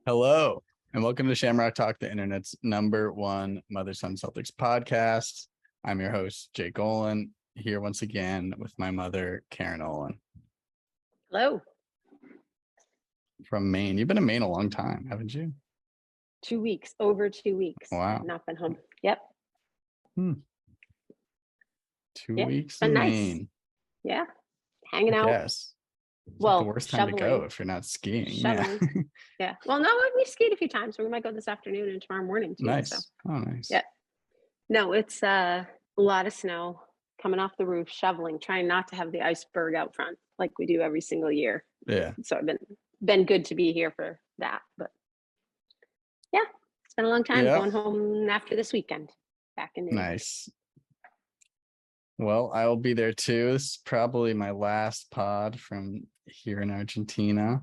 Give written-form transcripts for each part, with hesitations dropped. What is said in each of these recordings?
Hello, and welcome to Shamrock Talk, the internet's #1 Mother-Son Celtics podcast. I'm your host, Jake Olin, here once again with my mother, Karen Olin. Hello. From Maine. You've been in Maine a long time, haven't you? 2 weeks, over 2 weeks. Wow. I've not been home. Yep. 2 Yeah, weeks been in nice. Maine. Yeah. Hanging I out. guess. It's Well, like the worst time to go if you're not skiing. Shoveling. Yeah. Yeah. Well, no, we've skied a few times, so we might go this afternoon and tomorrow morning too. Nice. So. Oh, nice. Yeah. No, it's a lot of snow coming off the roof, shoveling, trying not to have the iceberg out front like we do every single year. Yeah. So I've been good to be here for that. But yeah, it's been a long time going home after this weekend. Back in Nice. Well, I will be there too. This is probably my last pod from here in Argentina.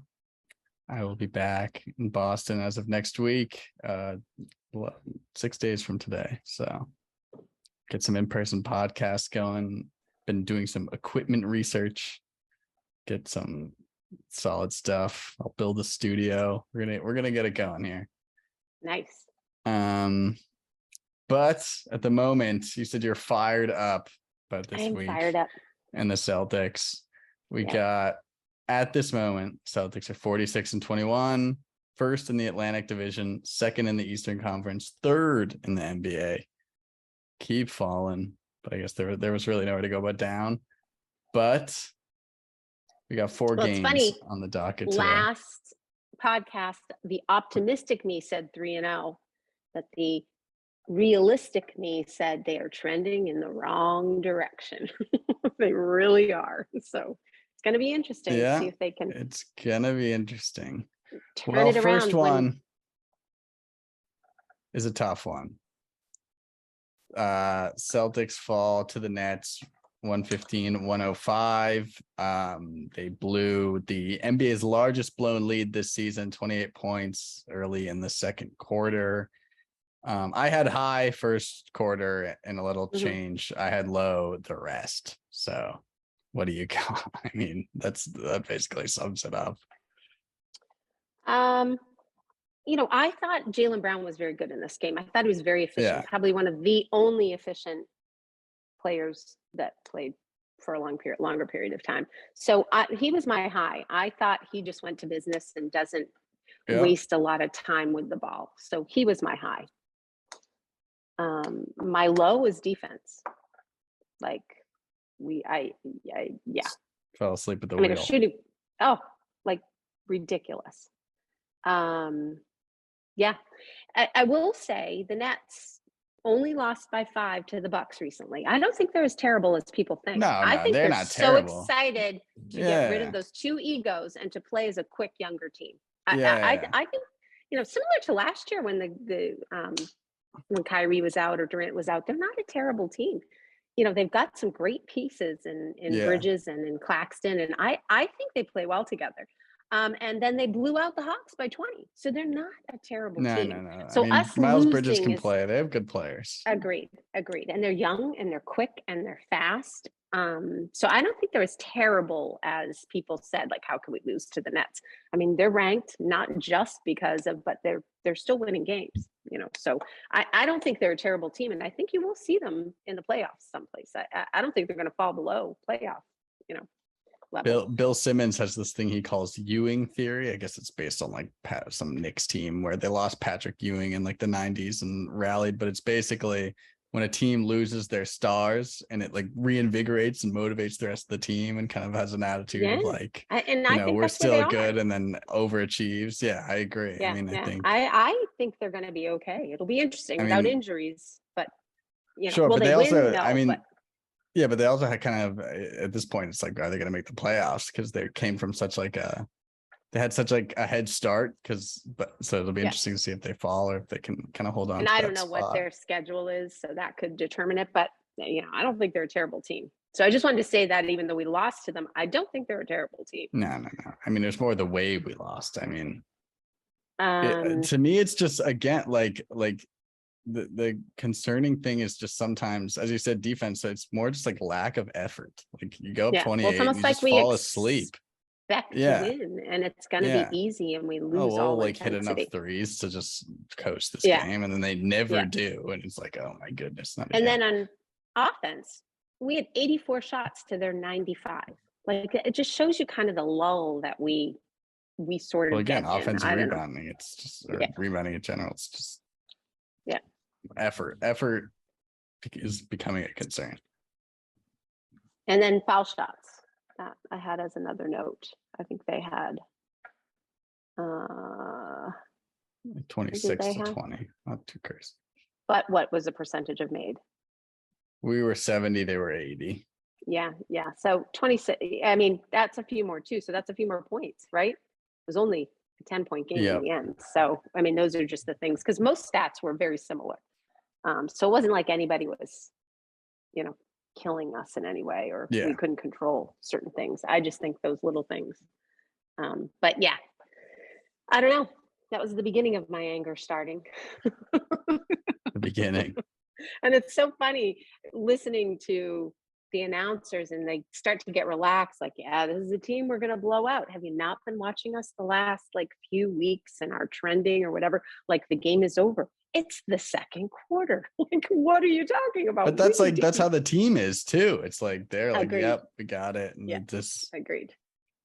I will be back in Boston as of next week, 6 days from today. So get some in-person podcasts going. Been doing some equipment research, get some solid stuff. I'll build a studio. We're gonna get it going here. Nice. But at the moment, you said you're fired up about this week. I'm fired up. And the Celtics. We got, at this moment, Celtics are 46-21, first in the Atlantic Division, second in the Eastern Conference, third in the NBA. Keep falling, but I guess there was really nowhere to go but down. But we got four games on the docket today. Last podcast, the optimistic me said 3-0, but the realistic me said they are trending in the wrong direction. They really are. So it's going to be interesting to see if they can. It's going to be interesting. Turn it around. First one is a tough one. Celtics fall to the Nets 115-105. They blew the NBA's largest blown lead this season, 28 points early in the second quarter. I had high first quarter and a little change. I had low the rest. So what do you got? I mean, that basically sums it up. I thought Jaylen Brown was very good in this game. I thought he was very efficient. Probably one of the only efficient players that played for a longer period of time. So he was my high. I thought he just went to business and doesn't waste a lot of time with the ball. So he was my high. My low is defense. Like fell asleep at the wheel. Shooting. Oh, like ridiculous. I will say the Nets only lost by 5 to the Bucks recently. I don't think they're as terrible as people think. I think they're not terrible. So excited to get rid of those two egos and to play as a quick younger team. I think similar to last year when when Kyrie was out or Durant was out, they're not a terrible team. They've got some great pieces in Bridges and in Claxton, and I think they play well together. And then they blew out the Hawks by 20. So they're not a terrible team. No. So Miles Bridges can play. They have good players. Agreed. And they're young and they're quick and they're fast. So I don't think they're as terrible as people said, like, how can we lose to the Nets? I mean, they're ranked not just because of, but they're still winning games, So I don't think they're a terrible team. And I think you will see them in the playoffs someplace. I don't think they're going to fall below playoff, level. Bill Simmons has this thing he calls Ewing theory. I guess it's based on like some Knicks team where they lost Patrick Ewing in like the 90s and rallied. But it's basically when a team loses their stars and it like reinvigorates and motivates the rest of the team and kind of has an attitude of like, we're still good and then overachieves. Yeah, I agree. Yeah, I think they're going to be okay. It'll be interesting without injuries, but sure. But they also, but they also had kind of, at this point, it's like, are they going to make the playoffs? Because they came from they had such like a head start. So it'll be interesting to see if they fall or if they can kind of hold on. And I don't know what their schedule is, so that could determine it. But I don't think they're a terrible team. So I just wanted to say that even though we lost to them, I don't think they're a terrible team. No. I mean, there's more the way we lost. I mean, to me, it's just again like. The concerning thing is just sometimes, as you said, defense. So it's more just like lack of effort. Like you go up 28, and you just fall asleep. expect to win, and it's going to be easy, and we lose all like intensity. Hit enough threes to just coast this game, and then they never do, and it's like, oh my goodness. Then on offense, we had 84 shots to their 95. Like, it just shows you kind of the lull that we sort of again, get offensive in. rebounding, it's just rebounding in general, it's just effort is becoming a concern. And then foul shots that I had as another note. I think they had 26 to 20, not too crazy. But what was the percentage of made? We were 70, they were 80. Yeah. So 26, I mean, that's a few more too. So that's a few more points, right? It was only a 10-point game in the end. So, I mean, those are just the things, because most stats were very similar. So it wasn't like anybody was, killing us in any way, or we couldn't control certain things. I just think those little things. But yeah, I don't know. That was the beginning of my anger starting. The beginning. And it's so funny listening to the announcers, and they start to get relaxed. Like, this is a team we're going to blow out. Have you not been watching us the last few weeks and are trending or whatever? Like, the game is over. It's the second quarter. Like, what are you talking about? But that's how the team is too. It's like, they're like, yep, we got it. And agreed.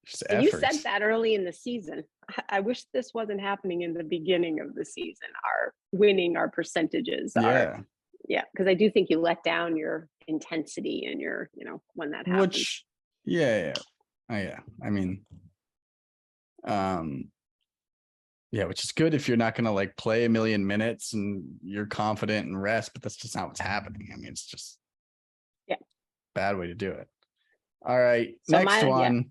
Just you said that early in the season. I wish this wasn't happening in the beginning of the season. Our percentages are. Yeah, because I do think you let down your intensity and your, when that happens. Which, I mean, which is good if you're not going to play a million minutes and you're confident and rest, but that's just not what's happening. I mean, it's just bad way to do it. All right, so next one.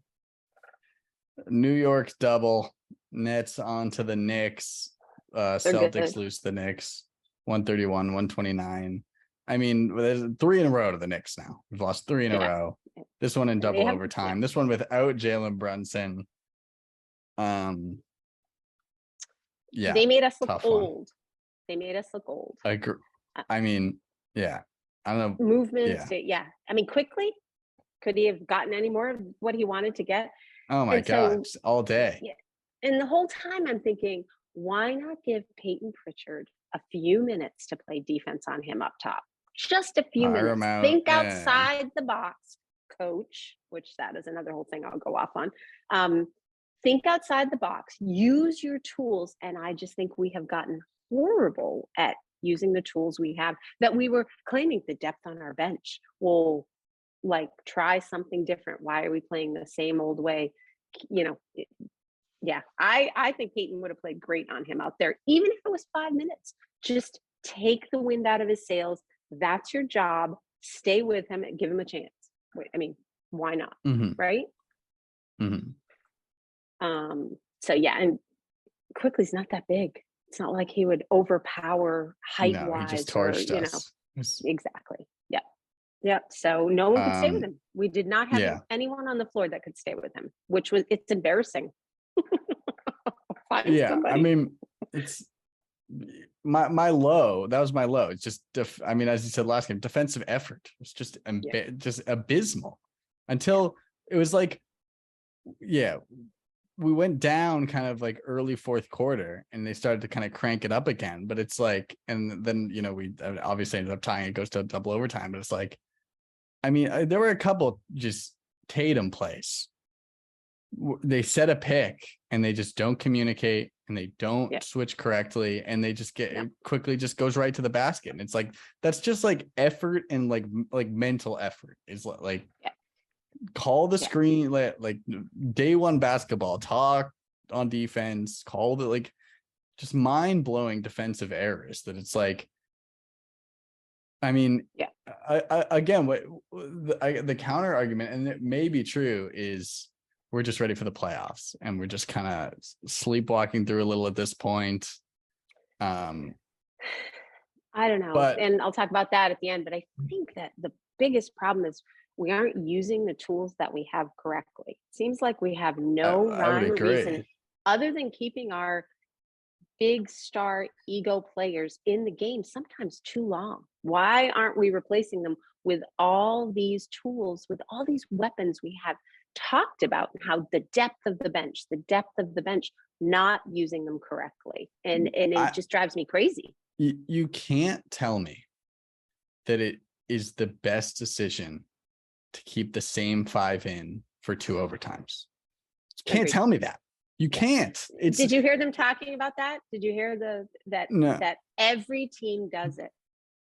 New York double, Nets on to the Knicks. Celtics lose the Knicks 131, 129. I mean, there's 3 in a row to the Knicks now. We've lost 3 in a row. This one in double overtime. This one without Jalen Brunson. They made us look old. They made us look old. I mean, I don't know. Movements. I mean, quickly, could he have gotten any more of what he wanted to get? Oh my God, all day. Yeah. And the whole time I'm thinking, why not give Peyton Pritchard a few minutes to play defense on him up top? Just a few minutes. Think outside the box, coach, which that is another whole thing I'll go off on. Think outside the box, use your tools. And I just think we have gotten horrible at using the tools we have, that we were claiming the depth on our bench. Well, try something different. Why are we playing the same old way? I think Peyton would have played great on him out there, even if it was 5 minutes. Just take the wind out of his sails. That's your job. Stay with him and give him a chance. I mean, why not? Right? Mm-hmm. And Quickly's not that big. It's not like he would overpower height-wise. No, he just torched us. Exactly. Yeah. So no one could stay with him. We did not have anyone on the floor that could stay with him, it's embarrassing. I mean, it's my low. That was my low. It's just, I mean, as you said last game, defensive effort. It's just just abysmal until it was we went down kind of early fourth quarter, and they started to kind of crank it up again. But it's and then, we obviously ended up tying. It goes to double overtime, but it's I mean, there were a couple just Tatum plays. They set a pick and they just don't communicate, and they don't switch correctly, and they just quickly just goes right to the basket. And it's that's just effort and mental effort. Is call the screen, day one basketball, talk on defense, call the just mind-blowing defensive errors that it's I mean, again, the counter argument, and it may be true, is we're just ready for the playoffs, and we're just kind of sleepwalking through a little at this point. I don't know, and I'll talk about that at the end. But I think that the biggest problem is we aren't using the tools that we have correctly. It seems like we have no rhyme or reason other than keeping our big star ego players in the game sometimes too long. Why aren't we replacing them with all these tools, with all these weapons we have talked about how the depth of the bench, not using them correctly. And it just drives me crazy. You can't tell me that it is the best decision to keep the same 5 in for 2 overtimes. You can't tell me that. You can't. Did you hear them talking about that? Did you hear that every team does it?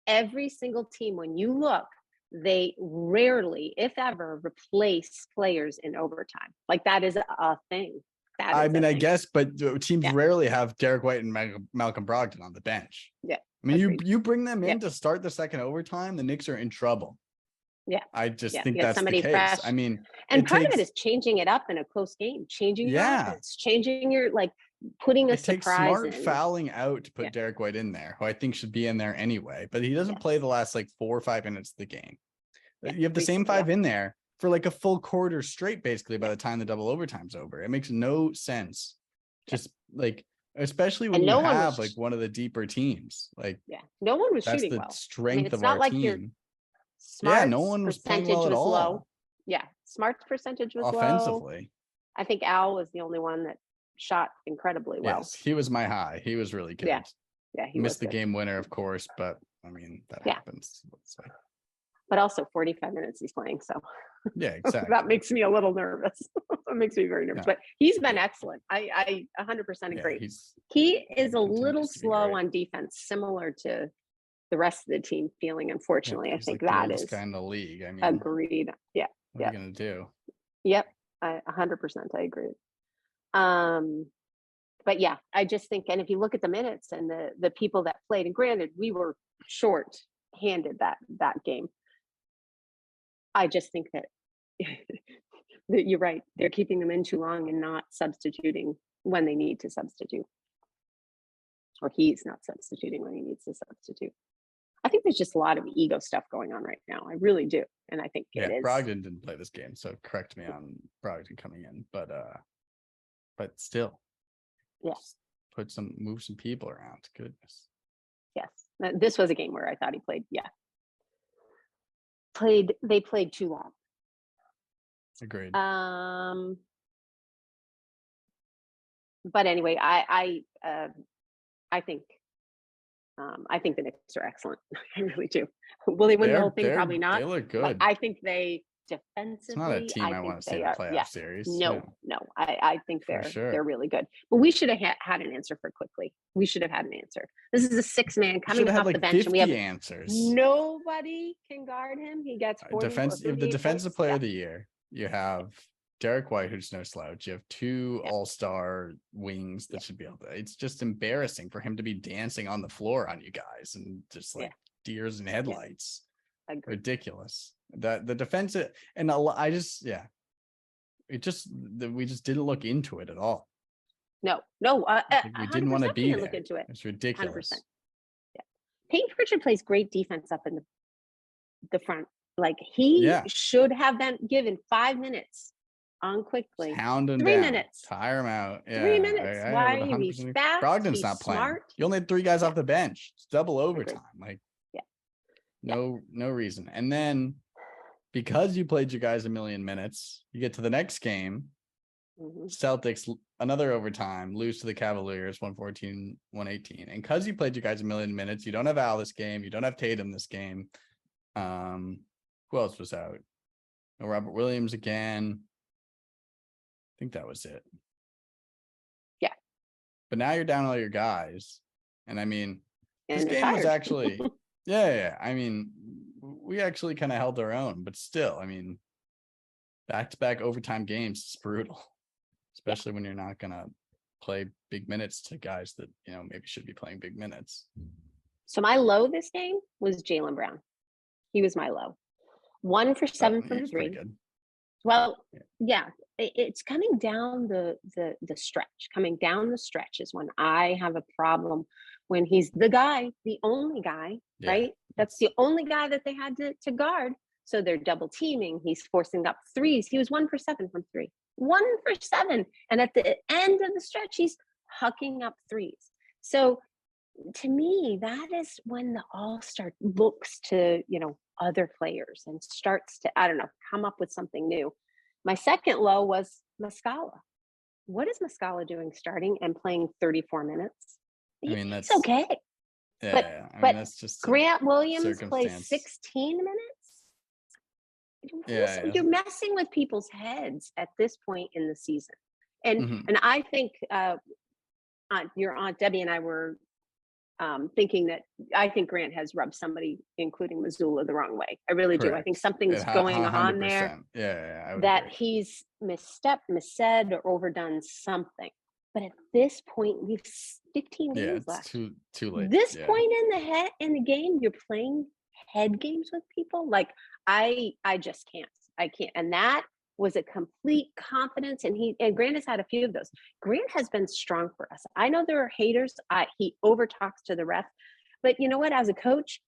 Every single team, when you look, they rarely, if ever, replace players in overtime. Like, that is a thing. I guess, but teams rarely have Derek White and Malcolm Brogdon on the bench. Yeah. I mean, you bring them in to start the second overtime, the Knicks are in trouble. Yeah. I just think that's the case. Fresh. I mean, and part of it is changing it up in a close game, changing your offense, changing your, like, putting a surprise in. It takes smart fouling out to put Derek White in there, who I think should be in there anyway, but he doesn't play the last like 4 or 5 minutes of the game. You have the same 5 in there for like a full quarter straight, basically, by the time the double overtime's over. It makes no sense. Just like, especially when you have like one of the deeper teams. Like, no one was shooting well. That's the strength of our team. Smart's no one was playing well at all. Low. Yeah, Smart's percentage was offensively. Low. I think Al was the only one that shot incredibly well. Yes, he was my high. He was really good. Yeah, he missed the game winner, of course, but I mean, that happens. But also 45 minutes he's playing, so yeah, exactly. That makes me a little nervous. It makes me very nervous. But he's been excellent. I 100% agree. He is a little slow on defense, similar to the rest of the team feeling, unfortunately. I think that is kind of league. I mean, agreed. Yeah. What are you gonna do? Yep. 100% I agree. But yeah, I just think, and if you look at the minutes and the people that played, and granted, we were short-handed that game. I just think that you're right. They're keeping them in too long and not substituting when they need to substitute. Or he's not substituting when he needs to substitute. I think there's just a lot of ego stuff going on right now. I really do. And I think it is. Brogdon didn't play this game, so correct me on Brogdon coming in. But still. Yes. Move some people around. Goodness. Yes. This was a game where I thought he played, they played too long. Agreed. But anyway, I think the Knicks are excellent. I really do. Will they win the whole thing? Probably not. They look good. But I think they defensively. It's not a team I want to see in a playoff series. No. I think they're really good. But we should have had an answer for quickly. We should have had an answer. This is a 6-man coming off the bench, and we have answers. Nobody can guard him. He gets 40 the defensive player of the year. You have Derek White, who's no slouch. You have 2 all-star wings that should be able to. It's just embarrassing for him to be dancing on the floor on you guys and just like deers and headlights. Ridiculous. The defensive, and we just didn't look into it at all. No, we didn't want to be there. Look into it. It's ridiculous. 100%. Yeah, Peyton Pritchard plays great defense up in the front. Like, he should have been given 5 minutes on quickly. Pound him 3 down. minutes. Tire him out. Yeah. 3 minutes. Why? He's fast. Brogdon's not playing. Smart. You only had 3 guys off the bench. It's double overtime. Like, no reason. And then because you played your guys a million minutes, you get to the next game. Celtics, another overtime, lose to the Cavaliers 114-118. And because you played your guys a million minutes, you don't have Al this game. You don't have Tatum this game. Who else was out? No, Robert Williams again. I think that was it. Yeah. But now you're down all your guys. And I mean, this And game was actually, I mean, we actually kind of held our own, but still, I mean, back-to-back overtime games is brutal, especially when you're not going to play big minutes to guys that, maybe should be playing big minutes. So my low this game was Jaylen Brown. He was my low. 1 for 7 from 3. Good. Well, it's coming down the stretch. Coming down the stretch is when I have a problem, when he's the guy, the only guy, right? That's the only guy that they had to guard. So they're double teaming. He's forcing up threes. He was 1 for 7 from 3. 1 for 7. And at the end of the stretch, he's hucking up threes. So to me, that is when the all-star looks to, other players and starts to, come up with something new. My second low was Mazzulla. What is Mazzulla doing starting and playing 34 minutes? I mean, that's okay. Yeah, but that's just Grant Williams plays 16 minutes. You're messing with people's heads at this point in the season. And I think your Aunt Debbie and I were thinking that I think Grant has rubbed somebody, including Mazzulla, the wrong way. I really do. I think something's going on there. That agree. He's misstepped, missaid, or overdone something. But at this point, we've 15 games left. Too late. This point in the game, you're playing head games with people. Like I just can't. I can't. And that was a complete confidence. And Grant has had a few of those. Grant has been strong for us. I know there are haters. He overtalks to the ref. But you know what? As a coach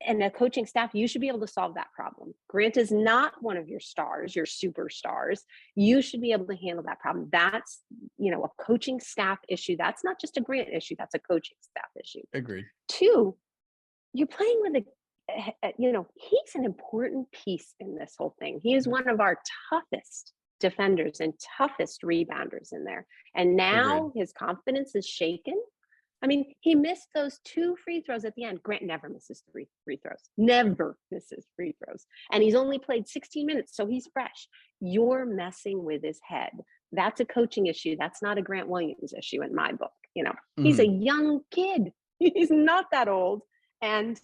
and a coaching staff, you should be able to solve that problem. Grant is not one of your stars, your superstars. You should be able to handle that problem. That's, a coaching staff issue. That's not just a Grant issue. That's a coaching staff issue. Agreed. 2, you're playing with he's an important piece in this whole thing. He is one of our toughest defenders and toughest rebounders in there. And now his confidence is shaken. I mean, he missed those 2 free throws at the end. Grant never misses 3 free throws. Never misses free throws. And he's only played 16 minutes, so he's fresh. You're messing with his head. That's a coaching issue. That's not a Grant Williams issue in my book. He's a young kid. He's not that old. And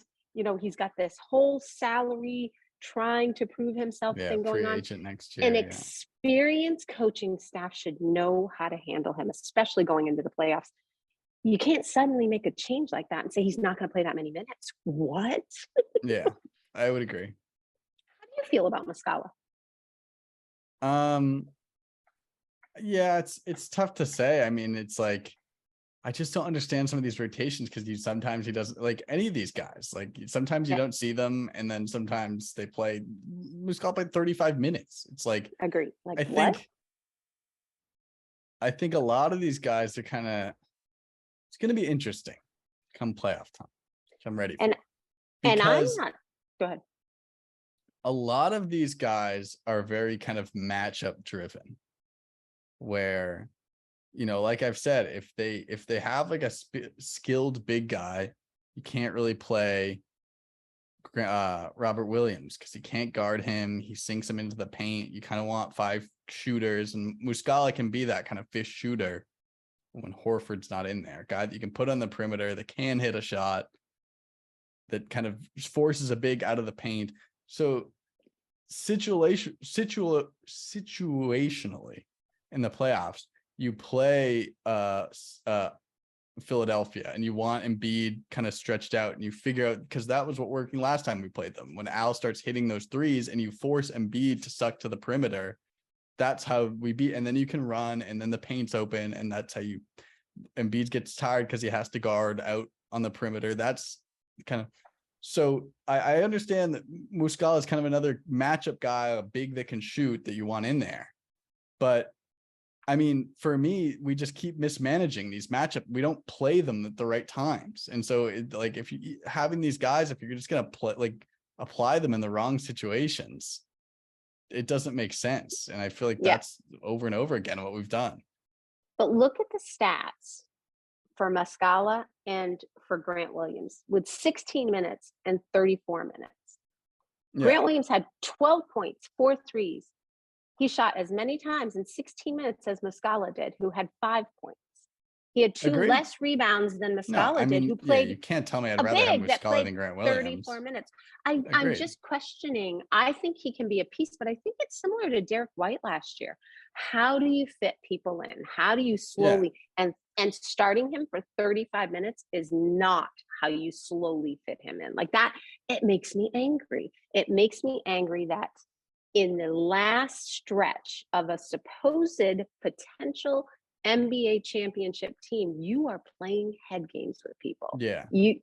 he's got this whole salary trying to prove himself thing going on. Agent next year. An experienced coaching staff should know how to handle him, especially going into the playoffs. You can't suddenly make a change like that and say he's not going to play that many minutes. What? Yeah, I would agree. How do you feel about Mazzulla? Yeah, it's tough to say. I mean, it's like, I just don't understand some of these rotations because sometimes he doesn't, like any of these guys, like sometimes you don't see them and then sometimes they play. Mazzulla played 35 minutes. It's like, agree. Like I think a lot of these guys are kind of, it's going to be interesting come playoff time, which I'm ready for. And I'm not, go ahead. A lot of these guys are very kind of matchup driven where, like I've said, if they have like a skilled big guy, you can't really play Robert Williams because he can't guard him. He sinks him into the paint. You kind of want 5 shooters, and Mazzulla can be that kind of fish shooter when Horford's not in there. Guy that you can put on the perimeter that can hit a shot that kind of forces a big out of the paint. So situationally in the playoffs, you play Philadelphia and you want Embiid kind of stretched out and you figure out, because that was what working last time we played them. When Al starts hitting those threes and you force Embiid to suck to the perimeter, that's how we beat. And then you can run and then the paint's open and that's how Embiid gets tired because he has to guard out on the perimeter. That's kind of, so I understand that Mazzulla is kind of another matchup guy, a big that can shoot that you want in there. But I mean, for me, we just keep mismanaging these matchups. We don't play them at the right times. And so if you having these guys, if you're just going to apply them in the wrong situations, it doesn't make sense. And I feel like that's over and over again what we've done. But look at the stats for Mazzulla and for Grant Williams with 16 minutes and 34 minutes. Grant Williams had 12 points, 4 threes. He shot as many times in 16 minutes as Mazzulla did, who had 5 points. He had 2 less rebounds than Mazzulla did, who played. You can't tell me I'd rather have Mazzulla than Grant Williams. 34 minutes. I'm just questioning. I think he can be a piece, but I think it's similar to Derek White last year. How do you fit people in? How do you slowly and starting him for 35 minutes is not how you slowly fit him in like that. It makes me angry. It makes me angry that in the last stretch of a supposed potential NBA championship team, you are playing head games with people. Yeah. You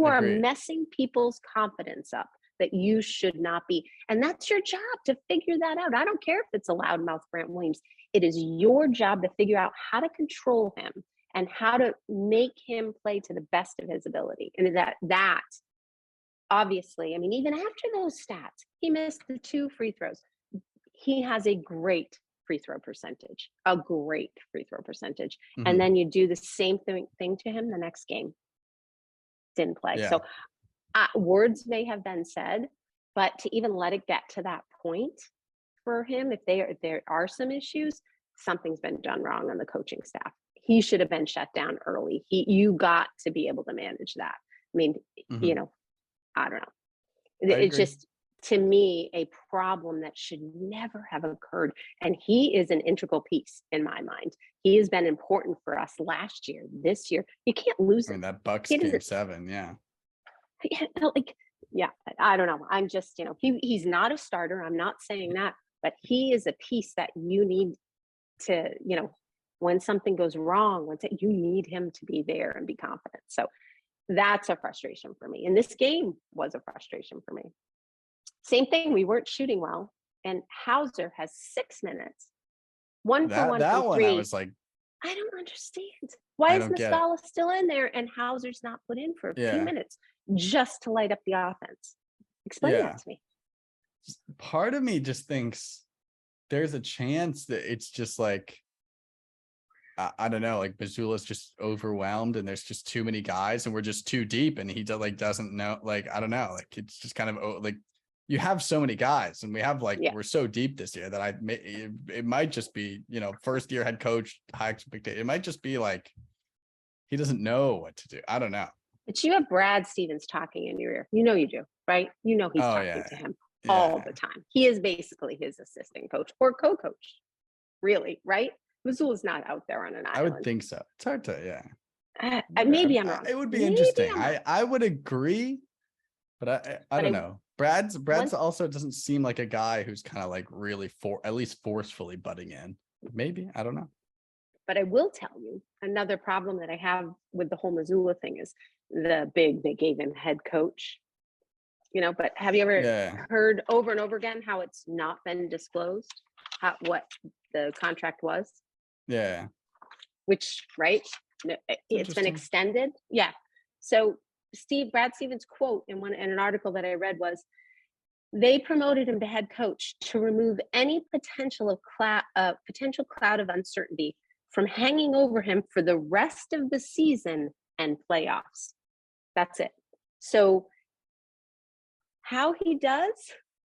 are messing people's confidence up that you should not be. And that's your job to figure that out. I don't care if it's a loudmouth Grant Williams. It is your job to figure out how to control him and how to make him play to the best of his ability. And that obviously, I mean, even after those stats, he missed the 2 free throws. he has a great free throw percentage, And Mhm. then you do the same thing to him the next game. Didn't play. Yeah. So words may have been said, but to even let it get to that point for him, if there are some issues, something's been done wrong on the coaching staff. He should have been shut down early. You got to be able to manage that. I mean, Mhm. I don't know. I It's agree. just, to me, a problem that should never have occurred. And he is an integral piece in my mind. He has been important for us last year, this year. You can't lose I mean, him. that Bucks He game doesn't- 7, yeah. Yeah, I don't know. I'm just, he's not a starter. I'm not saying that, but he is a piece that you need to, when something goes wrong, you need him to be there and be confident. So that's a frustration for me. And this game was a frustration for me. Same thing. We weren't shooting well. And Hauser has 6 minutes. One for one from one, three. I was like, I don't understand. Why is don't get it. Mazzulla still in there and Hauser's not put in for a few minutes just to light up the offense? Explain that to me. Part of me just thinks there's a chance that it's just like, I don't know, like Mazzulla's just overwhelmed and there's just too many guys and we're just too deep and he doesn't know, like, I don't know, like it's just kind of like you have so many guys and we have we're so deep this year that it might just be, first year head coach, high expectation. It might just be like he doesn't know what to do. I don't know. But you have Brad Stevens talking in your ear. You do, right? He's talking to him all the time. He is basically his assistant coach or co-coach, really, right? Mazzulla's not out there on an island. I would think so. It's hard to, maybe I'm wrong. It would be interesting. I would agree, but I don't know. Brad's also doesn't seem like a guy who's kind of like really at least forcefully butting in. Maybe, I don't know. But I will tell you another problem that I have with the whole Mazzulla thing is they gave him head coach. But have you ever heard over and over again how it's not been disclosed what the contract was? Yeah. Which, right? It's been extended. Yeah. So Brad Stevens' quote in an article that I read was, they promoted him to head coach to remove any potential cloud of uncertainty from hanging over him for the rest of the season and playoffs. That's it. So how he does,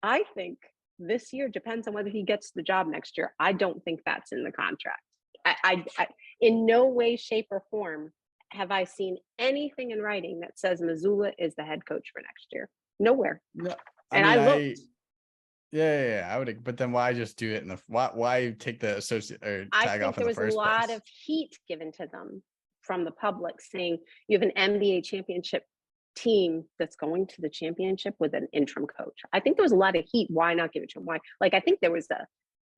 I think this year depends on whether he gets the job next year. I don't think that's in the contract. I in no way, shape, or form have I seen anything in writing that says Mazzulla is the head coach for next year. Nowhere. No, I looked. Yeah, I would. But then why just do it why take the associate or tag off in the first place? I think there was a lot of heat given to them from the public saying you have an NBA championship team that's going to the championship with an interim coach. I think there was a lot of heat. Why not give it to him? Why? I think there was a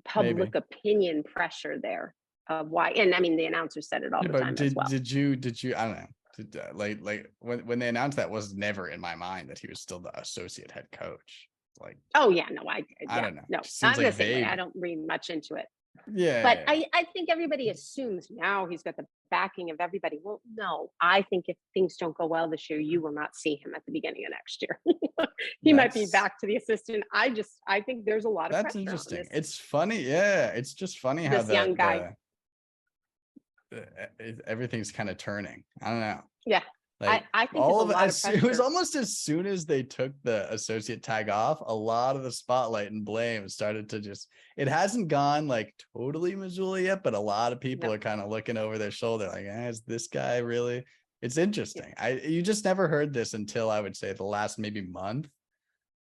public opinion pressure there of why. And I mean, the announcers said it all the time as well. Did you? I don't know. Like when they announced that was never in my mind that he was still the associate head coach. Like, oh yeah, no, I don't know. No, I'm the same way. I don't read much into it. Yeah, but I think everybody assumes now he's got the backing of everybody. Well, no, I think if things don't go well this year, you will not see him at the beginning of next year. He might be back to the assistant. I think there's a lot of pressure. That's interesting. It's funny, yeah. It's just funny how this young guy. Everything's kind of turning. I don't know. Yeah. Like I think all of it, it was almost as soon as they took the associate tag off, a lot of the spotlight and blame started to it hasn't gone like totally Mazzulla yet, but a lot of people are kind of looking over their shoulder like, is this guy really? It's interesting. You just never heard this until I would say the last maybe month.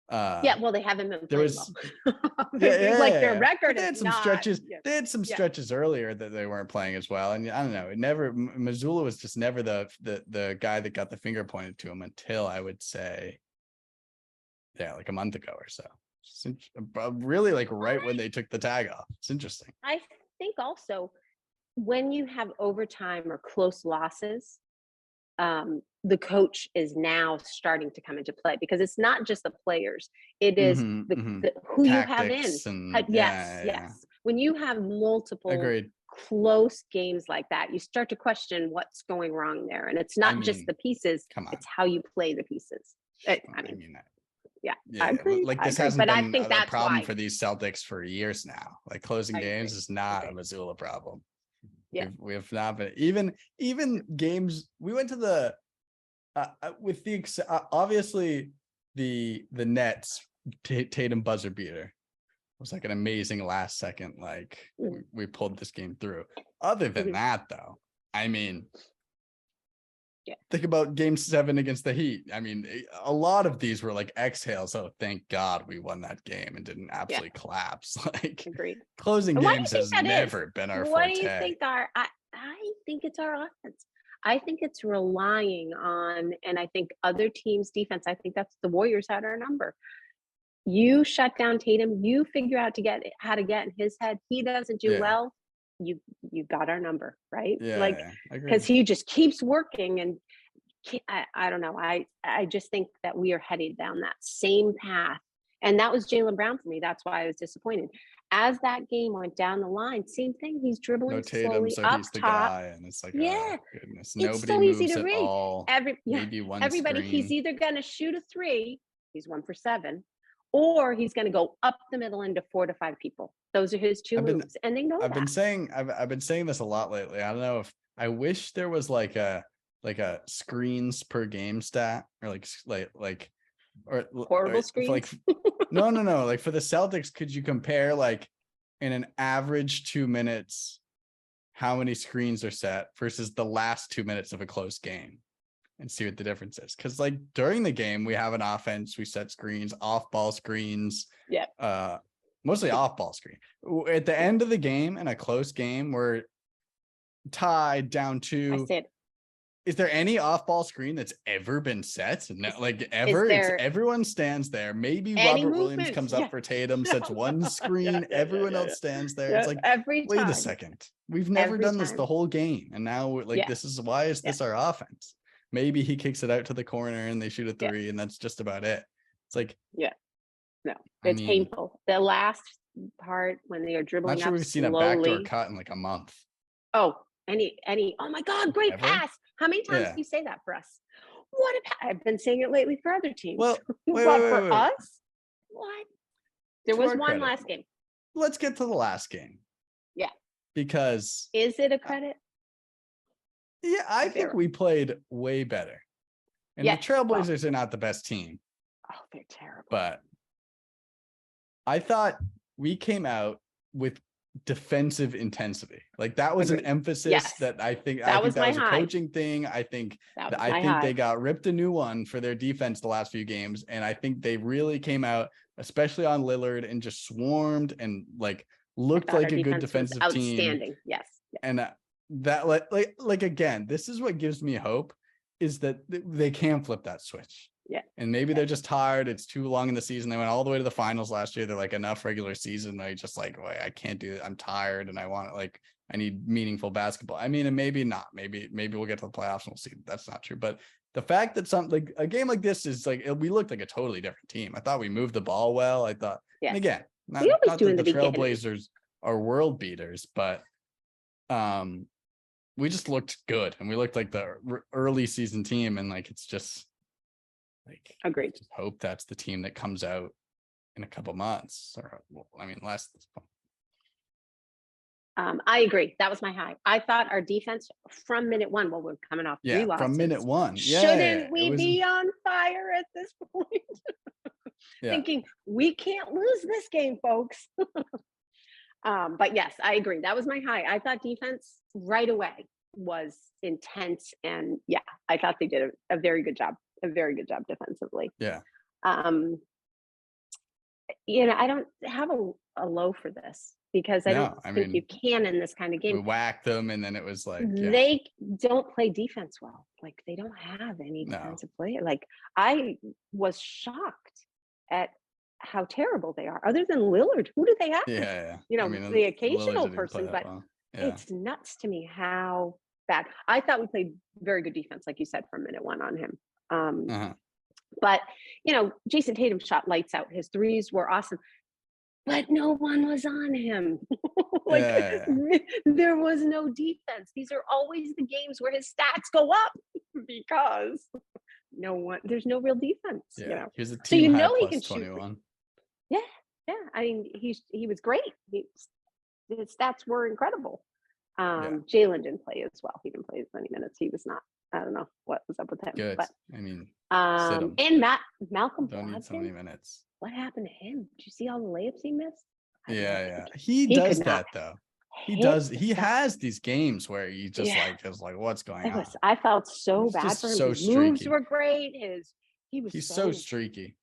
Well, they haven't been playing well. Their record. They had some stretches. They had some stretches earlier that they weren't playing as well, and I don't know. Mazzulla was just never the guy that got the finger pointed to him until I would say, like a month ago or so. Really, like right when they took the tag off. It's interesting. I think also when you have overtime or close losses, the coach is now starting to come into play because it's not just the players; it is who you have in. Yes. When you have multiple close games like that, you start to question what's going wrong there, and it's not just the pieces; it's how you play the pieces. I agree. Like this hasn't been a problem for these Celtics for years now. Like closing games is not a Mazzulla problem. Yeah, we have not been even games. We went to the with the obviously the Nets Tatum buzzer beater was like an amazing last second. Like we pulled this game through. Other than that, though, I mean. Yeah. Think about game 7 against the Heat. I mean, a lot of these were like exhales. Oh, thank God we won that game and didn't absolutely collapse. Like agreed. Closing games has never been our forte. What do you think I think it's our offense. I think it's relying on, and I think other teams' defense, I think that's the Warriors had our number. You shut down Tatum, you figure out how to get in his head. He doesn't do well. You got our number, right? Because he just keeps working, and I don't know. I just think that we are headed down that same path, and that was Jaylen Brown for me. That's why I was disappointed. As that game went down the line, same thing. He's dribbling slowly so up he's the top. Guy, and it's like, oh, goodness, it's nobody so moves easy to at read. all. Maybe one everybody. screen. He's either going to shoot a 3. He's 1 for 7. Or he's going to go up the middle into 4 to 5 people. Those are his 2 moves, and they know that. I've been saying this a lot lately. I don't know if I wish there was like a screens per game stat, or horrible screens. Like no. Like for the Celtics, could you compare like in an average 2 minutes how many screens are set versus the last 2 minutes of a close game? And see what the difference is. Because like during the game, we have an offense, we set screens, off-ball screens. Yeah. Mostly off-ball screen. At the end of the game, in a close game, we're tied down to. I said, is there any off-ball screen that's ever been set? No, like ever. Everyone stands there. Maybe Robert Williams comes up for Tatum, sets one screen. Everyone else stands there. It's like, wait a second. We've never done this the whole game, and now this is why is this our offense? Maybe he kicks it out to the corner and they shoot a 3, and that's just about it. It's like, no, it's painful. The last part when they are dribbling. Not sure we've seen a backdoor cut in like a month. Oh, any. Oh my God, great pass! How many times do you say that for us? What a pass! I've been saying it lately for other teams. Well, wait, for us, what? There was one last game. Let's get to the last game. Yeah. Because is it a credit? Yeah, I think we played way better. And the Trailblazers are not the best team. Oh, they're terrible. But I thought we came out with defensive intensity. Like that was an emphasis that I think that was a coaching thing. I think they got ripped a new one for their defense the last few games. And I think they really came out, especially on Lillard, and just swarmed and like looked like a good defensive team. Outstanding. Yes. And that like again, this is what gives me hope, is that they can flip that switch. Yeah. And maybe they're just tired. It's too long in the season. They went all the way to the finals last year. They're like, enough regular season. They just like, I can't do it. I'm tired and I need meaningful basketball. I mean, and maybe not. Maybe we'll get to the playoffs and we'll see that's not true. But the fact that like a game like this is like, we looked like a totally different team. I thought we moved the ball well. I thought, and again, not that the Trailblazers are world beaters, but we just looked good, and we looked like the early season team, and like it's just like agreed. Just hope that's the team that comes out in a couple months, or less this point. I agree. That was my high. I thought our defense from minute 1, we're coming off 3 losses. From minute 1. Shouldn't we be on fire at this point? Thinking we can't lose this game, folks. But yes, I agree. That was my high. I thought defense right away was intense, and I thought they did a very good job. A very good job defensively. Yeah. I don't have a low for this, because I don't think you can in this kind of game. We whacked them, and then it was like they don't play defense well. Like they don't have any defensive play. Like I was shocked at how terrible they are. Other than Lillard, who do they have? The occasional person, but it's nuts to me how bad. I thought we played very good defense, like you said, from minute 1 on him. But Jason Tatum shot lights out. His threes were awesome, but no one was on him. There was no defense. These are always the games where his stats go up because there's no real defense. Yeah, he was a team high plus 21. Yeah. I mean, he was great. His stats were incredible. Jalen didn't play as well. He didn't play as many minutes. He was not. I don't know what was up with him. Good. But, I mean, and Malcolm don't Brogdon, need so many minutes. What happened to him? Did you see all the layups he missed? Yeah. He does that though. He does. He has these games where he just is like, what's going on? I felt so bad for him. So his streaky. Moves were great. He's so streaky.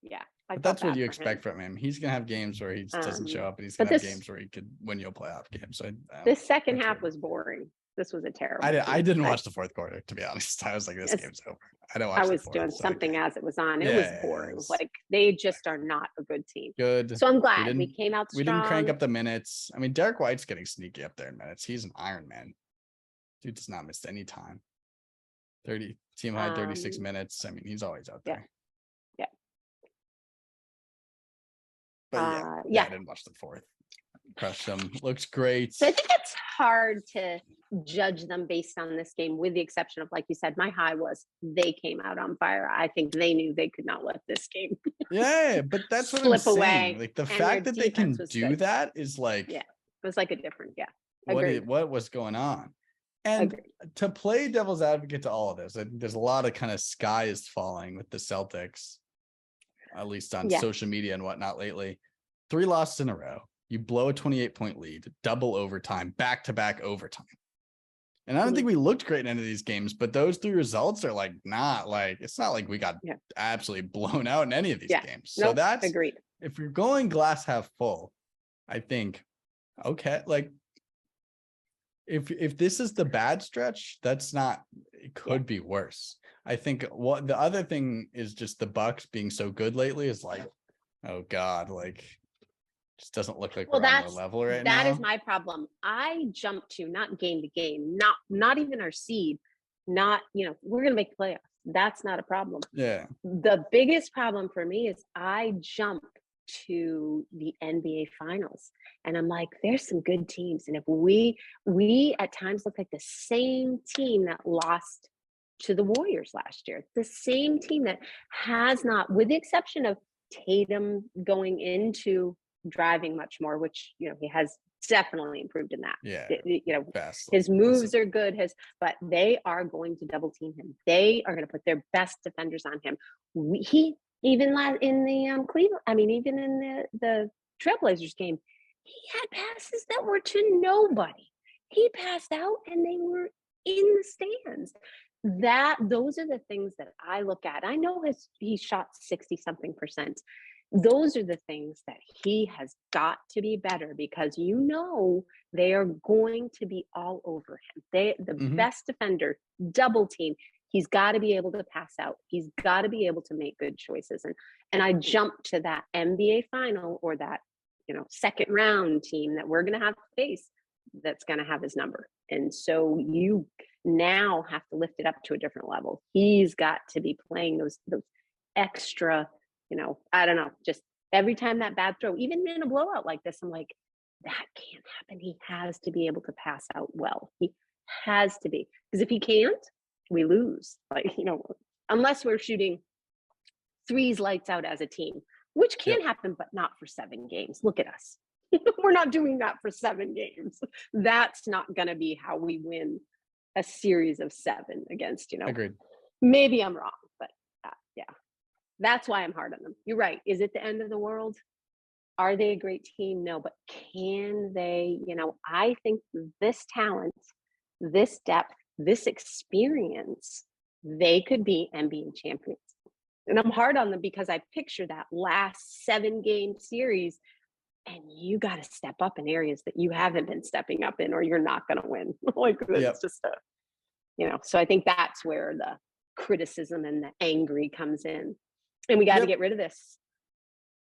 Yeah. But that's what you expect from him. He's gonna have games where he just doesn't show up, and he's gonna have games where he could win you a playoff game. So this second half was boring. This was a terrible. I didn't watch the fourth quarter, to be honest. I was like, this game's over. I was doing something as it was on. It was boring. Like they just are not a good team. Good. So I'm glad we came out strong. We didn't crank up the minutes. I mean, Derek White's getting sneaky up there in minutes. He's an Iron Man. Dude does not miss any time. 30 team high 36 minutes. I mean, he's always out there. Yeah. But I didn't watch the fourth. Crushed them. Looks great. So I think it's hard to judge them based on this game, with the exception of, like you said, my high was they came out on fire. I think they knew they could not let this game but that's what I'm saying. Like the fact that they can do that is like, it was like a different what was going on. And to play devil's advocate to all of this, I think there's a lot of kind of sky is falling with the Celtics, at least on social media and whatnot lately. 3 losses in a row. You blow a 28-point lead, double overtime, back-to-back overtime. And I don't think we looked great in any of these games, but those 3 results are like it's not like we got absolutely blown out in any of these games. So that's agreed. If you're going glass half full, I think, okay, like if this is the bad stretch, it could be worse. I think what the other thing is just the Bucks being so good lately is like, oh God, like just doesn't look like we're on their level right now. That is my problem. I jump to not game to game, not even our seed, not, we're going to make the playoffs. That's not a problem. Yeah. The biggest problem for me is I jump to the NBA finals and I'm like, there's some good teams. And if we at times look like the same team that lost to the Warriors last year, the same team that has not, with the exception of Tatum going into driving much more, which he has definitely improved in that. His moves are good. But they are going to double team him. They are going to put their best defenders on him. Even in the Cleveland, even in the Trailblazers game, he had passes that were to nobody. He passed out and they were in the stands. Those are the things that I look at. I know he shot 60-something%. Those are the things that he has got to be better, because they are going to be all over him. The best defender, double team. He's got to be able to pass out. He's got to be able to make good choices. And I jump to that NBA final or that second round team that we're going to have to face that's going to have his number. And so you now have to lift it up to a different level. He's got to be playing those extra, I don't know, just every time that bad throw, even in a blowout like this, I'm like, that can't happen. He has to be able to pass out well. He has to be, because if he can't, we lose. Unless we're shooting threes lights out as a team, which can happen, but not for 7 games. Look at us. We're not doing that for 7 games. That's not going to be how we win a series of 7 against, Agreed. Maybe I'm wrong, but that's why I'm hard on them. You're right. Is it the end of the world? Are they a great team? No, but can they, I think this talent, this depth, this experience, they could be NBA champions. And I'm hard on them because I picture that last 7-game series and you got to step up in areas that you haven't been stepping up in, or you're not going to win. It's just so I think that's where the criticism and the angry comes in. And we got to get rid of this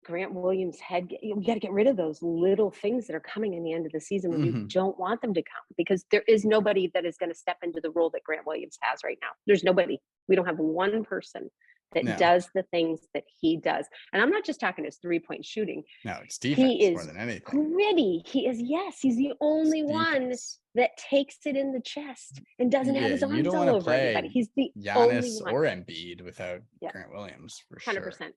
Grant Williams head. We got to get rid of those little things that are coming in the end of the season when you don't want them to come, because there is nobody that is going to step into the role that Grant Williams has right now. There's nobody. We don't have one person that does the things that he does. And I'm not just talking his 3-point shooting. No, it's defense more than anything. Gritty. He's the only one that takes it in the chest and doesn't have his arms all over anybody. He's the only one. Or Embiid without Grant Williams, for 100%. Sure.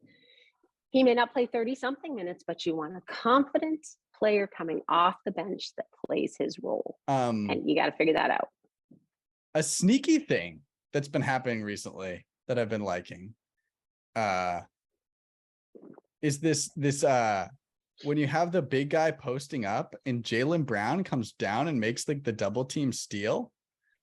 He may not play 30-something minutes, but you want a confident player coming off the bench that plays his role. And you got to figure that out. A sneaky thing that's been happening recently that I've been liking is this when you have the big guy posting up and Jaylen Brown comes down and makes like the double team steal.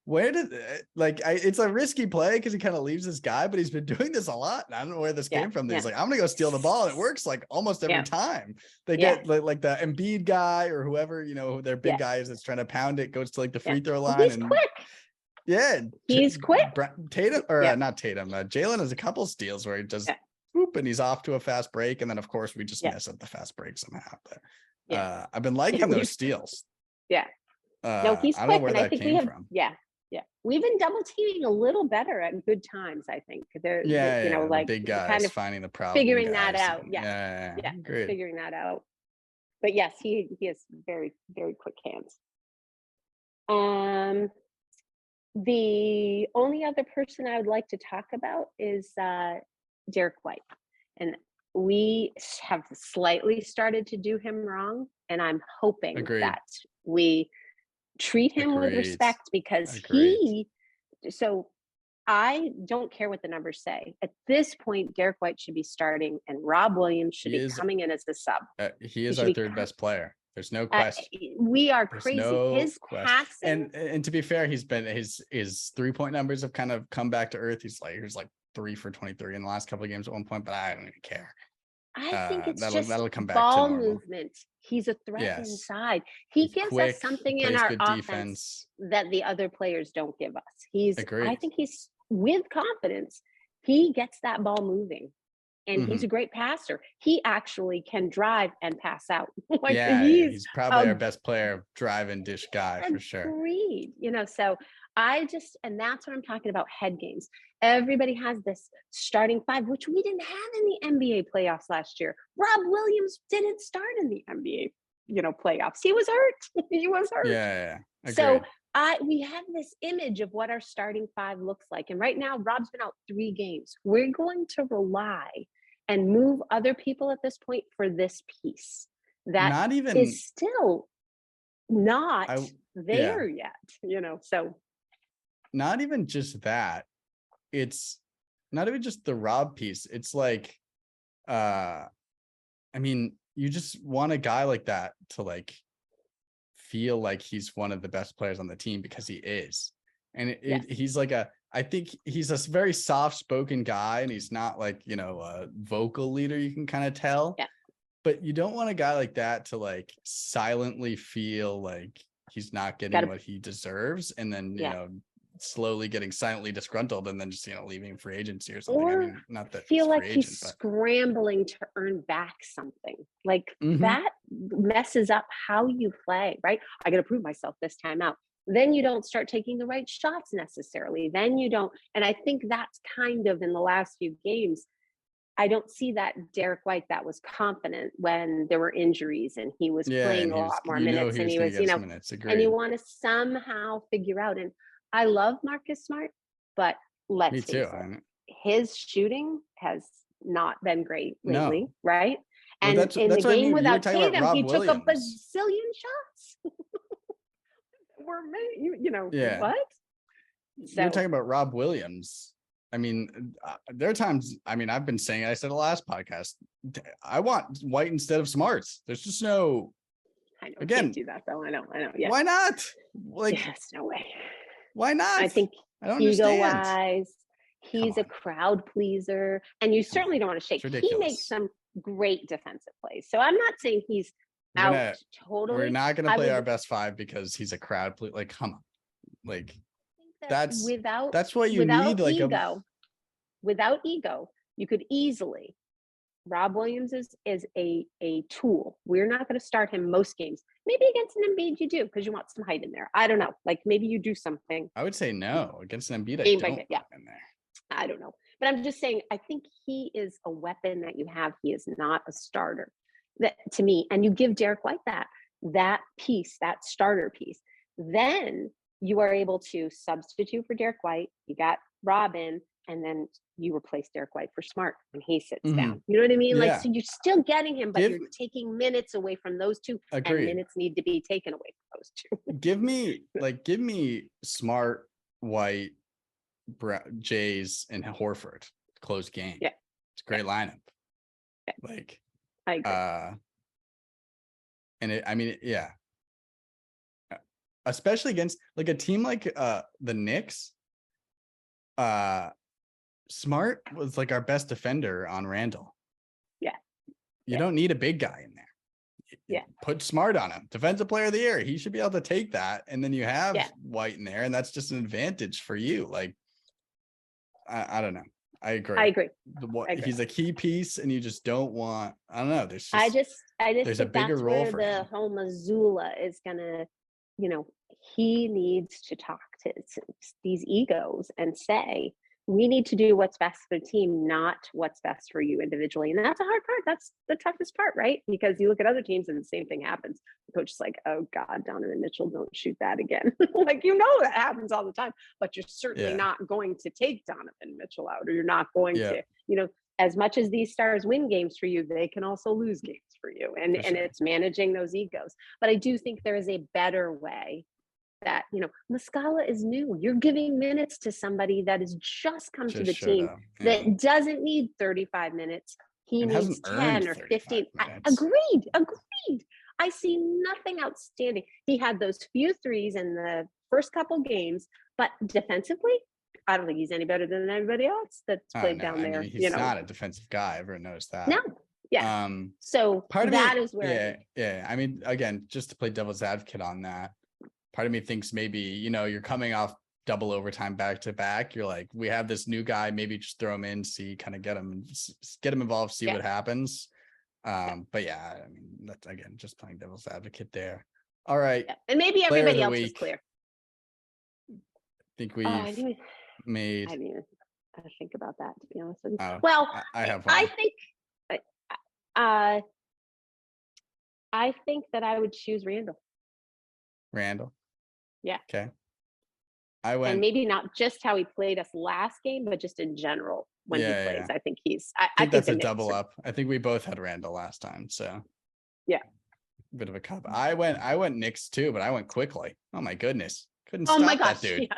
Where did it's a risky play because he kind of leaves this guy, but he's been doing this a lot. And I don't know where this came from. He's like, I'm gonna go steal the ball, and it works like almost every time. They get like the Embiid guy or whoever, their big guy is that's trying to pound it, goes to like the free throw line. He's quick. Yeah, he's quick. Tatum not Tatum. Jaylen has a couple steals where he does whoop and he's off to a fast break, and then of course we just mess up the fast break somehow. But I've been liking those steals. Yeah. No, he's quick, and I think we have from. Yeah. We've been double teaming a little better at good times, I think. They're like big guys kind of finding the problem, figuring that out. Great. Figuring that out. But yes, he has very, very quick hands. The only other person I would like to talk about is Derek White, and we have slightly started to do him wrong, and I'm hoping that we treat him with respect, because so I don't care what the numbers say. At this point, Derek White should be starting and Rob Williams should be coming in as the sub. He is our third best player. There's no question. We are crazy. His passing. And to be fair, he's been his 3-point numbers have kind of come back to earth. He's like 3 for 23 in the last couple of games at one point, but I don't even care. I think it's that'll come back ball to movement. He's a threat inside. He gives quick, us something in our offense that the other players don't give us. I think he's with confidence. He gets that ball moving, and he's a great passer. He actually can drive and pass out. He's probably our best player, drive and dish guy for sure. Agreed. So and that's what I'm talking about, head games. Everybody has this starting five, which we didn't have in the NBA playoffs last year. Rob Williams didn't start in the NBA, playoffs. He was hurt. Yeah. Agreed. So we have this image of what our starting five looks like. And right now, Rob's been out 3 games. We're going to rely and move other people at this point for this piece. That is still not there yet, so. Not even just that. It's not even just the Rob piece. It's like, you just want a guy like that to feel like he's one of the best players on the team, because he is. And he's I think he's a very soft-spoken guy, and he's not a vocal leader, you can kind of tell. Yeah. But you don't want a guy like that to silently feel like he's not getting what he deserves, and then slowly getting silently disgruntled, and then just leaving free agency or something. Or not that feel like he's scrambling to earn back something. That messes up how you play, right? I got to prove myself this time out. Then you don't start taking the right shots necessarily. Then you don't. And I think that's kind of in the last few games. I don't see that Derek White that was confident when there were injuries and he was playing a lot more minutes, and he was, and you want to somehow figure out. And I love Marcus Smart, but let's face it, his shooting has not been great lately, right? And in the game without Tatum, he took a bazillion shots. What? You're talking about Rob Williams. There are times, I've been saying, I said the last podcast, I want White instead of Smarts. There's just no. I know. Again, can't do that though. I know. Yeah. Why not? Yes, no way. Why not? I think ego-wise, he's a crowd pleaser, and you certainly don't want to shake. He makes some great defensive plays. So I'm not saying he's out totally. We're not going to play our best 5 because he's a crowd pleaser. Come on, that's what you need. Without ego, you could easily. Rob Williams is a tool. We're not going to start him most games. Maybe against an Embiid you do, because you want some height in there. I don't know. Maybe you do something. I would say no against an Embiid. I don't want in there. I don't know. But I'm just saying, I think he is a weapon that you have. He is not a starter, that to me. And you give Derek White that piece, that starter piece. Then you are able to substitute for Derek White. You got Robin, and then you replace Derek White for Smart when he sits down. You know what I mean? Like, so you're still getting him, but you're taking minutes away from those two. Agreed. And minutes need to be taken away from those two. Give me Smart, White, Jays, and Horford. Close game. Yeah. It's a great lineup. Yeah. Like, I agree. And especially against like a team like the Knicks. Smart was like our best defender on Randall. Yeah. You don't need a big guy in there. Yeah. Put Smart on him. Defensive player of the year. He should be able to take that. And then you have White in there, and that's just an advantage for you. Like, I don't know. I agree. He's a key piece, and you just don't want. I don't know. There's there's a bigger role for him. The whole Mazzulla is gonna, he needs to talk to these egos and say, we need to do what's best for the team, not what's best for you individually. And that's a hard part. That's the toughest part, right? Because you look at other teams and the same thing happens. The coach is like, oh God, Donovan Mitchell, don't shoot that again. Like, that happens all the time, but you're certainly not going to take Donovan Mitchell out, or you're not going to, as much as these stars win games for you, they can also lose games for you. And it's managing those egos. But I do think there is a better way that, Muscala is new. You're giving minutes to somebody that has just come to the team that doesn't need 35 minutes. He needs 10 or 15. Agreed. I see nothing outstanding. He had those few threes in the first couple games, but defensively, I don't think he's any better than anybody else that's played down there. He's not a defensive guy. Everyone knows that. No. Yeah. So part of that is where. Yeah. I mean, again, just to play devil's advocate on that, part of me thinks maybe, you're coming off double overtime back to back. You're like, we have this new guy, maybe just throw him in, get him involved, see what happens. But yeah, I mean, that's again, just playing devil's advocate there. All right. Yeah. And maybe everybody else is clear. I think we've made. I didn't even think about that, to be honest with you. Well, I have one. I think that I would choose Randall. Yeah. Okay. And maybe not just how he played us last game, but just in general when he plays. I think I think that's a double up. I think we both had Randall last time, so bit of a cup. I went Knicks too, but I went quickly. Oh my goodness, couldn't stop that dude.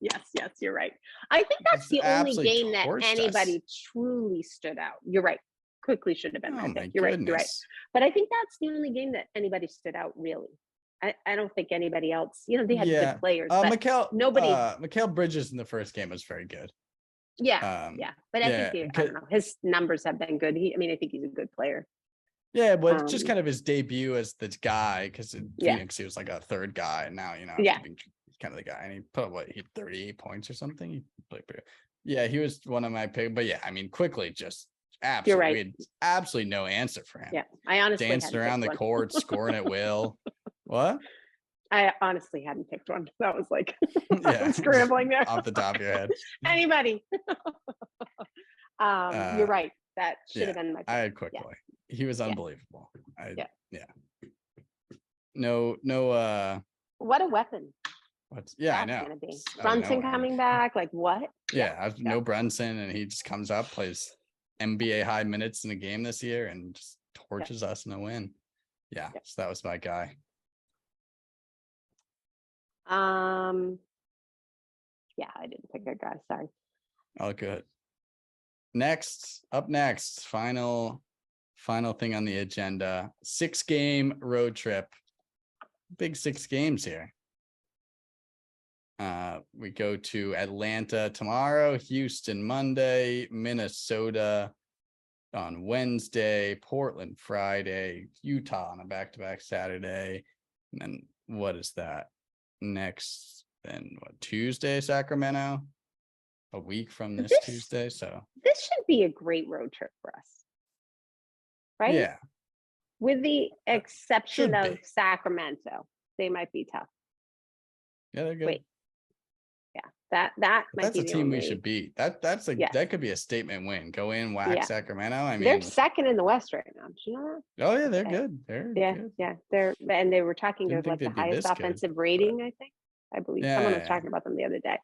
Yes, you're right. I think that's the only game that anybody truly stood out. You're right. Quickly should have been. I think you're right. But I think that's the only game that anybody stood out really. I don't think anybody else, they had good players. But Mikal Bridges in the first game was very good. Yeah. But I think I don't know. His numbers have been good. I think he's a good player. Yeah, but it's just kind of his debut as the guy, because in Phoenix he was like a third guy, and now he's kind of the guy. And he put he had 38 points or something. He played pretty. Yeah, he was one of my picks. But quickly just. Absolutely, you're right. We had absolutely no answer for him. Yeah, I honestly danced around the court, scoring at will. What? I honestly hadn't picked one. That was like scrambling there off the top of your head. Anybody? You're right. That should have been my pick. I had quickly. Yeah. He was unbelievable. No. What a weapon. I know. Brunson coming back. Like what? No Brunson, and he just comes up, plays NBA high minutes in a game this year, and just torches us in a win. So that was my guy. I didn't pick a guy. Sorry. Oh, good. Up next, final thing on the agenda: 6-game road trip. Big 6 games here. We go to Atlanta tomorrow, Houston Monday, Minnesota on Wednesday, Portland Friday, Utah on a back-to-back Saturday. And then what is that? Next, then Tuesday, Sacramento? A week from this Tuesday. So this should be a great road trip for us. Right? Yeah. With the exception of Sacramento. They might be tough. Yeah, they're good. Wait. That might that's be a team we should beat. That's a yes. That could be a statement win. Go in, whack Sacramento. I mean, they're second in the West right now. Did you know that? Oh yeah, they're good. They're good. Yeah. And they were talking to like the highest offensive rating, I think. I believe someone was talking about them the other day.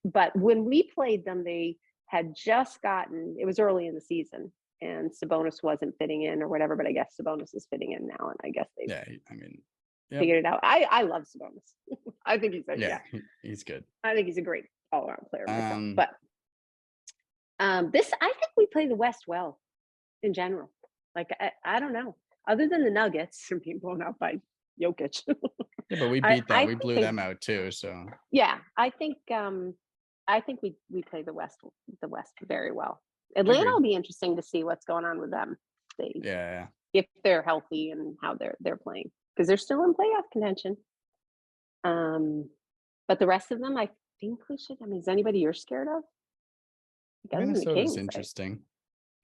But when we played them, they had just gotten, it was early in the season, and Sabonis wasn't fitting in or whatever, but I guess Sabonis is fitting in now, and I guess they figured it out. I love Sabonis. I think he's he's good. I think he's a great all-around player myself. But this, I think we play the West well in general. Like I don't know, other than the Nuggets from being blown out by Jokic. Yeah, but we beat them. We blew them out too. So yeah, I think we play the West very well. Atlanta will be interesting to see what's going on with them. If they're healthy and how they're playing, because they're still in playoff contention. But the rest of them, I think we should. I mean, is anybody you're scared of? Minnesota's interesting.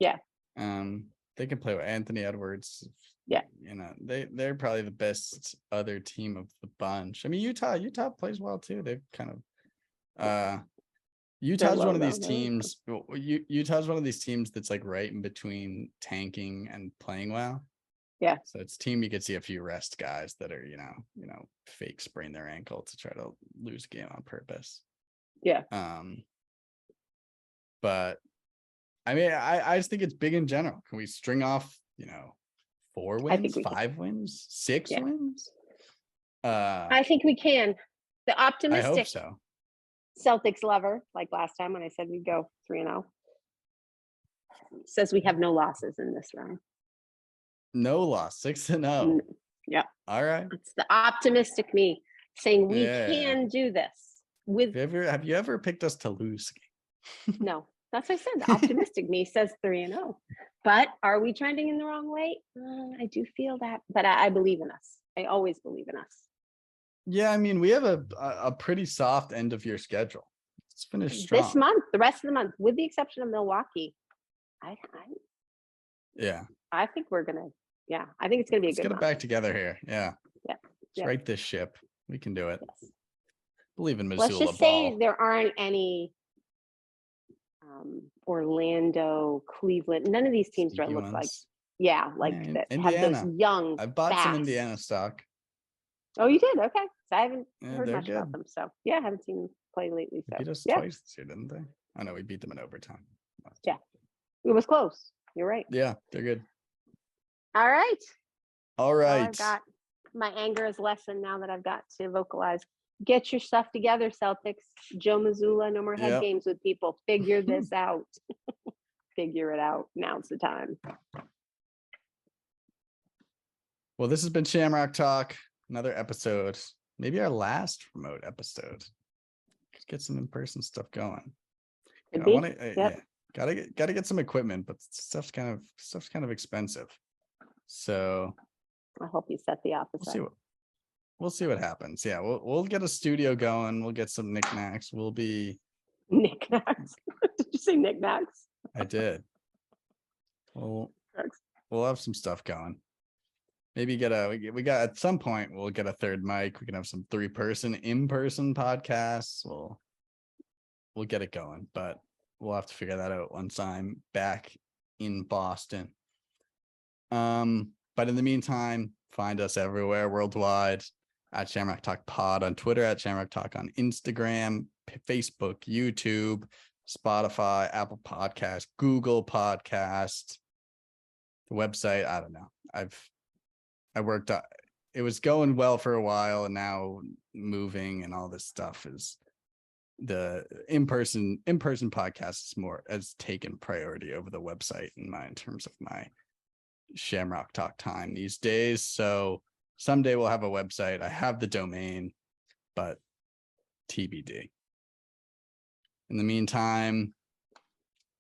Yeah. They can play with Anthony Edwards. Yeah. You know, they're probably the best other team of the bunch. I mean, Utah plays well too. They've kind of Utah's one of these teams. Utah's one of these teams that's like right in between tanking and playing well. Yeah. So it's a team you could see a few rest guys that are, you know, fake sprain their ankle to try to lose a game on purpose. Yeah. But I mean, I just think it's big in general. Can we string off, 4 wins, 5 wins, 6 wins? I think we can. The optimistic. I hope so. Celtics lover, like last time when I said we'd go 3-0, says we have no losses in this round. No loss, 6-0. Yeah. All right. It's the optimistic me saying we can do this. Have you ever picked us to lose? No, that's what I said. The optimistic me says 3-0. But are we trending in the wrong way? I do feel that, but I believe in us. I always believe in us. Yeah, I mean, we have a pretty soft end of year schedule. Let's finish strong. This month, the rest of the month, with the exception of Milwaukee, I think we're gonna. Yeah, I think it's gonna be a good. Let's get it back together here. Yeah. Yeah. Let's right this ship. We can do it. Yes. Believe in Mazzulla. Let's just say there aren't any Orlando, Cleveland. None of these teams don't look like. Yeah, like that Indiana. have those young. I bought some Indiana stock. Oh, you did? Okay. So I haven't heard much good. about them. So yeah, I haven't seen them play lately. So they beat us twice this year, didn't they? I know we beat them in overtime. Yeah. It was close. You're right. Yeah, they're good. All right. I've got my anger is lessened now that I've got to vocalize. Get your stuff together, Celtics. Joe Mazzulla, no more head games with people. Figure this out. Figure it out. Now's the time. Well, this has been Shamrock Talk. Another episode. Maybe our last remote episode. Let's get some in-person stuff going. Gotta get some equipment, but stuff's kind of expensive. So I hope you set the opposite. We'll see what happens. Yeah, we'll get a studio going. We'll get some knickknacks. We'll be knickknacks. Did you say knickknacks? I did. We'll have some stuff going. Maybe we got at some point we'll get a third mic. We can have some 3-person in-person podcasts. We'll get it going, but we'll have to figure that out once I'm back in Boston. But in the meantime, find us everywhere worldwide at Shamrock Talk Pod on Twitter, at Shamrock Talk on Instagram, Facebook, YouTube, Spotify, Apple Podcast, Google Podcast, the website. I don't know. I worked on it. Was going well for a while, and now moving and all this stuff is the in-person podcast has taken priority over the website in terms of my Shamrock Talk time these days. So someday we'll have a website. I have the domain, but TBD. In the meantime,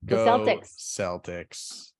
go Celtics.